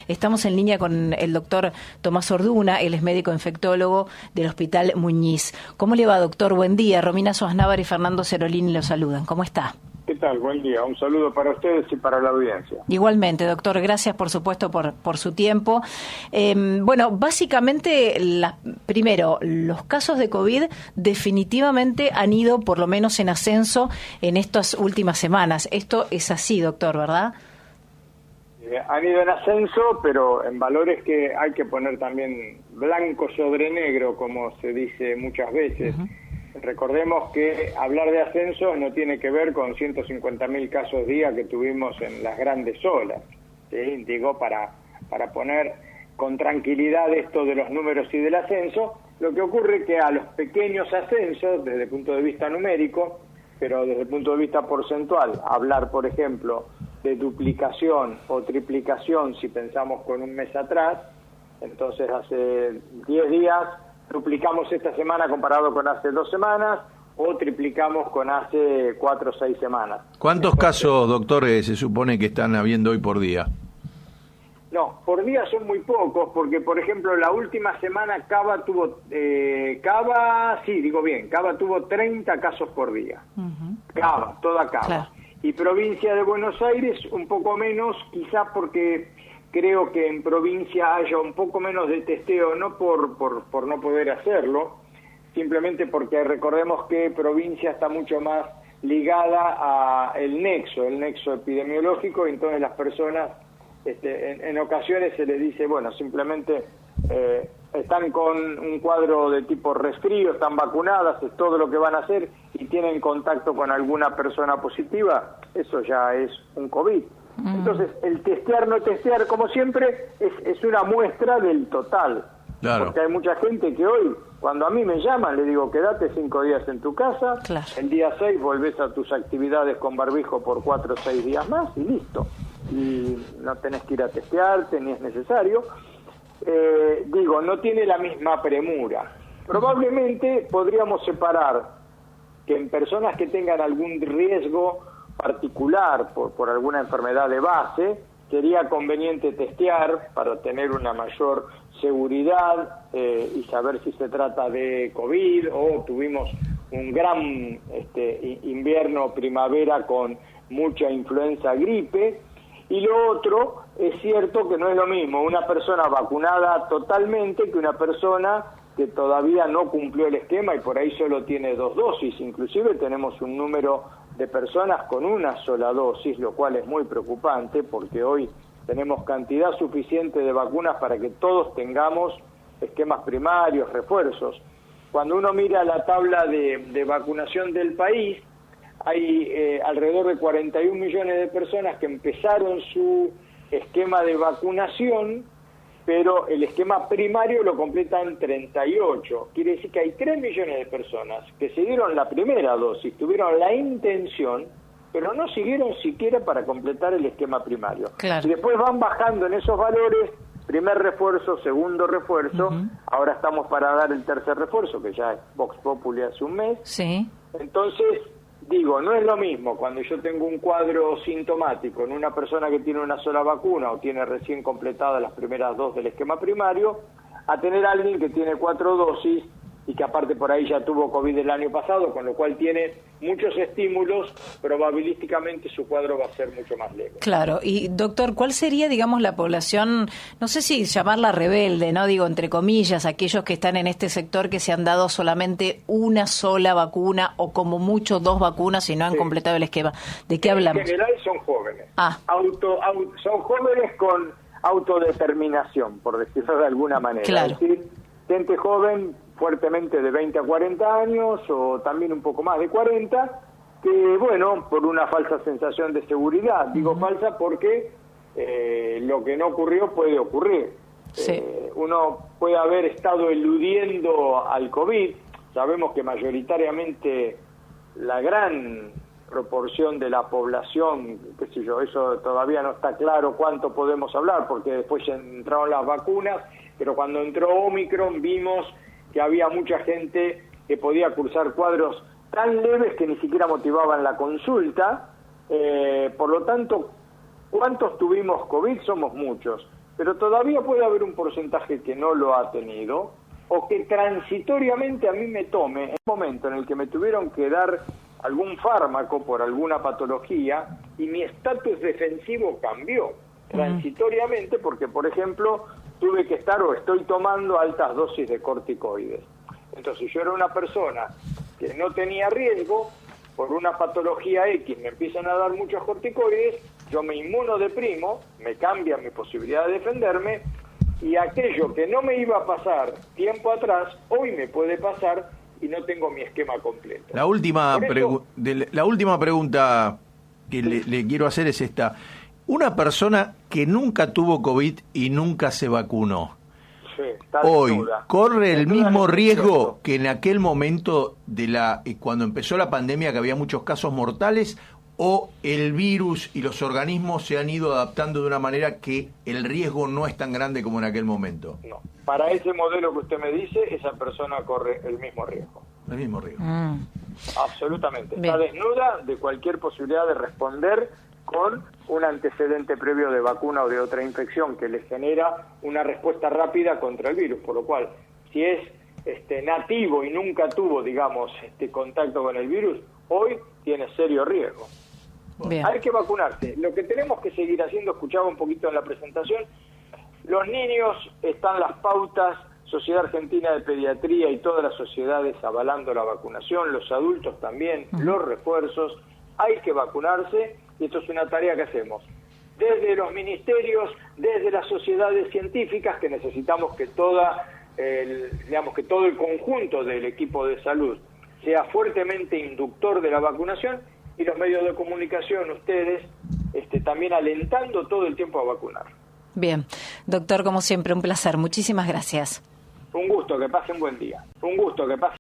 Estamos en línea con el doctor Tomás Orduna, él es médico infectólogo del Hospital Muñiz. ¿Cómo le va, doctor? Buen día. Romina Soasnávar y Fernando Cerolini lo saludan. ¿Cómo está? ¿Qué tal? Buen día. Un saludo para ustedes y para la audiencia. Igualmente, doctor. Gracias, por supuesto, por su tiempo. Bueno, básicamente, primero, los casos de COVID definitivamente han ido, por lo menos, en ascenso en estas últimas semanas. Esto es así, doctor, ¿verdad? Han ido en ascenso, pero en valores que hay que poner también blanco sobre negro, como se dice muchas veces. Recordemos que hablar de ascenso no tiene que ver con 150.000 casos día que tuvimos en las grandes olas, ¿sí? Digo, para poner con tranquilidad esto de los números y del ascenso, lo que ocurre es que a los pequeños ascensos, desde el punto de vista numérico, pero desde el punto de vista porcentual, hablar, por ejemplo, de duplicación o triplicación, si pensamos con un mes atrás, entonces hace 10 días duplicamos esta semana comparado con hace 2 semanas, o triplicamos con hace 4 o 6 semanas. ¿Cuántos casos, doctores, se supone que están habiendo hoy por día? No, por día son muy pocos, porque, por ejemplo, la última semana Cava tuvo 30 casos por día. Cava, toda Cava. Claro. Y provincia de Buenos Aires un poco menos, quizás porque creo que en provincia haya un poco menos de testeo, no por no poder hacerlo, simplemente porque recordemos que provincia está mucho más ligada a el nexo epidemiológico, y entonces las personas, en ocasiones se les dice, bueno, simplemente están con un cuadro de tipo resfrío, están vacunadas, es todo lo que van a hacer, y tienen contacto con alguna persona positiva, eso ya es un COVID. Entonces, el testear, no testear, como siempre, es una muestra del total. Claro. Porque hay mucha gente que hoy, cuando a mí me llaman, le digo, quédate 5 días en tu casa, claro. El día 6 volvés a tus actividades con barbijo por 4 o 6 días más y listo. Y no tenés que ir a testearte, ni es necesario. No tiene la misma premura. Probablemente podríamos separar que en personas que tengan algún riesgo particular por alguna enfermedad de base, sería conveniente testear para tener una mayor seguridad y saber si se trata de COVID o tuvimos un gran invierno, primavera con mucha influenza, gripe. Y lo otro, es cierto que no es lo mismo una persona vacunada totalmente que una persona que todavía no cumplió el esquema y por ahí solo tiene 2 dosis. Inclusive tenemos un número de personas con una sola dosis, lo cual es muy preocupante porque hoy tenemos cantidad suficiente de vacunas para que todos tengamos esquemas primarios, refuerzos. Cuando uno mira la tabla de vacunación del país, hay alrededor de 41 millones de personas que empezaron su esquema de vacunación, pero el esquema primario lo completan 38. Quiere decir que hay 3 millones de personas que se dieron la primera dosis, tuvieron la intención, pero no siguieron siquiera para completar el esquema primario. Claro. Y después van bajando en esos valores, primer refuerzo, segundo refuerzo, ahora estamos para dar el tercer refuerzo, que ya es Vox Populi hace un mes. Sí. Entonces, no es lo mismo cuando yo tengo un cuadro sintomático en una persona que tiene una sola vacuna o tiene recién completadas las primeras 2 del esquema primario, a tener a alguien que tiene 4 dosis y que aparte por ahí ya tuvo COVID el año pasado, con lo cual tiene muchos estímulos, probabilísticamente su cuadro va a ser mucho más leve. Claro, y doctor, ¿cuál sería, la población, no sé si llamarla rebelde, ¿no? Entre comillas, aquellos que están en este sector que se han dado solamente una sola vacuna o como mucho 2 vacunas y no han completado el esquema? ¿De qué hablamos? En general son jóvenes. Son jóvenes con autodeterminación, por decirlo de alguna manera. Claro. Es decir, gente joven fuertemente de 20 a 40 años o también un poco más de 40, que por una falsa sensación de seguridad, digo falsa porque lo que no ocurrió puede ocurrir. Sí. Uno puede haber estado eludiendo al COVID, sabemos que mayoritariamente la gran proporción de la población, eso todavía no está claro cuánto podemos hablar porque después ya entraron las vacunas, pero cuando entró Omicron vimos que había mucha gente que podía cursar cuadros tan leves que ni siquiera motivaban la consulta. Por lo tanto, ¿cuántos tuvimos COVID? Somos muchos. pero todavía puede haber un porcentaje que no lo ha tenido, o que transitoriamente a mí me tome, en el momento en el que me tuvieron que dar algún fármaco por alguna patología, y mi estatus defensivo cambió transitoriamente, porque, por ejemplo, tuve que estar o estoy tomando altas dosis de corticoides. Entonces, yo era una persona que no tenía riesgo, por una patología X me empiezan a dar muchos corticoides, yo me inmunodeprimo, me cambia mi posibilidad de defenderme, y aquello que no me iba a pasar tiempo atrás, hoy me puede pasar y no tengo mi esquema completo. La última pregunta que le quiero hacer es esta. Una persona que nunca tuvo COVID y nunca se vacunó, hoy corre el mismo riesgo que en aquel momento cuando empezó la pandemia, que había muchos casos mortales, o el virus y los organismos se han ido adaptando de una manera que el riesgo no es tan grande como en aquel momento. No, para ese modelo que usted me dice, esa persona corre el mismo riesgo. El mismo riesgo. Absolutamente. Bien. Está desnuda de cualquier posibilidad de responder con un antecedente previo de vacuna o de otra infección que le genera una respuesta rápida contra el virus, por lo cual, si es nativo y nunca tuvo, digamos, contacto con el virus, hoy tiene serio riesgo. Bien. Hay que vacunarse. Lo que tenemos que seguir haciendo, escuchaba un poquito en la presentación, los niños, están las pautas, Sociedad Argentina de Pediatría y todas las sociedades avalando la vacunación, los adultos también, los refuerzos, hay que vacunarse, y esto es una tarea que hacemos desde los ministerios, desde las sociedades científicas, que necesitamos que todo el conjunto del equipo de salud sea fuertemente inductor de la vacunación, y los medios de comunicación, ustedes, también alentando todo el tiempo a vacunar. Bien. Doctor, como siempre, un placer. Muchísimas gracias. Un gusto, que pasen buen día. Un gusto, que pasen.